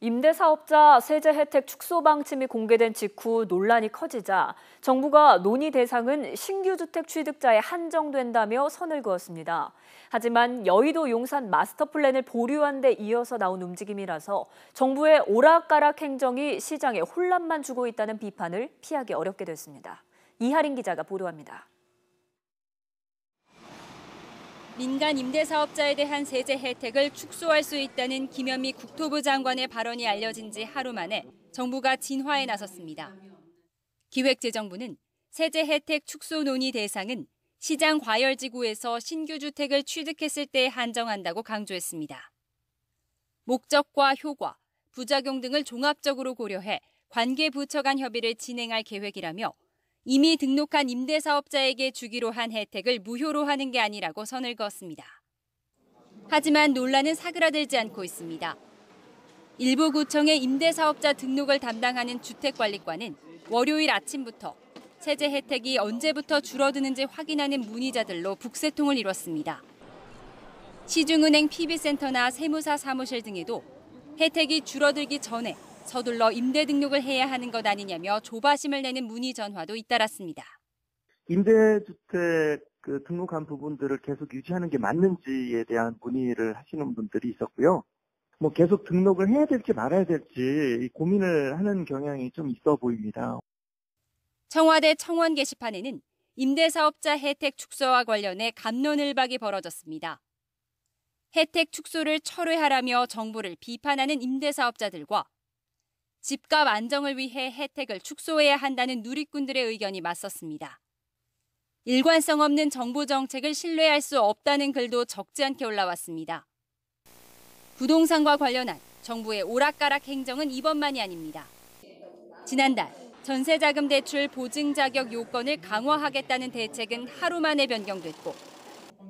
임대사업자 세제 혜택 축소 방침이 공개된 직후 논란이 커지자 정부가 논의 대상은 신규 주택 취득자에 한정된다며 선을 그었습니다. 하지만 여의도 용산 마스터 플랜을 보류한 데 이어서 나온 움직임이라서 정부의 오락가락 행정이 시장에 혼란만 주고 있다는 비판을 피하기 어렵게 됐습니다. 이하린 기자가 보도합니다. 민간 임대사업자에 대한 세제 혜택을 축소할 수 있다는 김현미 국토부 장관의 발언이 알려진 지 하루 만에 정부가 진화에 나섰습니다. 기획재정부는 세제 혜택 축소 논의 대상은 시장 과열지구에서 신규 주택을 취득했을 때 한정한다고 강조했습니다. 목적과 효과, 부작용 등을 종합적으로 고려해 관계부처 간 협의를 진행할 계획이라며 이미 등록한 임대사업자에게 주기로 한 혜택을 무효로 하는 게 아니라고 선을 그었습니다. 하지만 논란은 사그라들지 않고 있습니다. 일부 구청의 임대사업자 등록을 담당하는 주택관리과는 월요일 아침부터 세제 혜택이 언제부터 줄어드는지 확인하는 문의자들로 북새통을 이뤘습니다. 시중은행 PB센터나 세무사 사무실 등에도 혜택이 줄어들기 전에 서둘러 임대 등록을 해야 하는 것 아니냐며 조바심을 내는 문의 전화도 잇따랐습니다. 임대주택 등록한 부분들을 계속 유지하는 게 맞는지에 대한 문의를 하시는 분들이 있었고요. 계속 등록을 해야 될지 말아야 될지 고민을 하는 경향이 좀 있어 보입니다. 청와대 청원 게시판에는 임대사업자 혜택 축소와 관련해 갑론을박이 벌어졌습니다. 혜택 축소를 철회하라며 정부를 비판하는 임대사업자들과 집값 안정을 위해 혜택을 축소해야 한다는 누리꾼들의 의견이 맞섰습니다. 일관성 없는 정부 정책을 신뢰할 수 없다는 글도 적지 않게 올라왔습니다. 부동산과 관련한 정부의 오락가락 행정은 이번만이 아닙니다. 지난달 전세자금 대출 보증 자격 요건을 강화하겠다는 대책은 하루 만에 변경됐고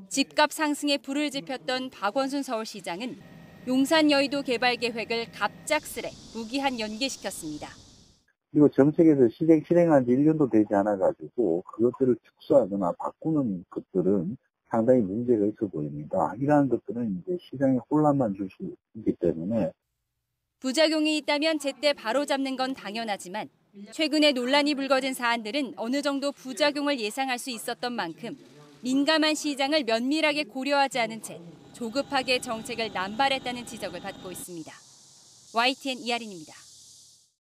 집값 상승에 불을 지폈던 박원순 서울시장은 용산 여의도 개발 계획을 갑작스레 무기한 연기시켰습니다. 그리고 정책에서 실행한 지 1년도 되지 않아가지고 그것들을 축소하거나 바꾸는 것들은 상당히 문제가 있어 보입니다. 이러한 것들은 이제 시장에 혼란만 줄 수 있기 때문에 부작용이 있다면 제때 바로잡는 건 당연하지만 최근에 논란이 불거진 사안들은 어느 정도 부작용을 예상할 수 있었던 만큼 민감한 시장을 면밀하게 고려하지 않은 채 조급하게 정책을 남발했다는 지적을 받고 있습니다. YTN 이하린입니다.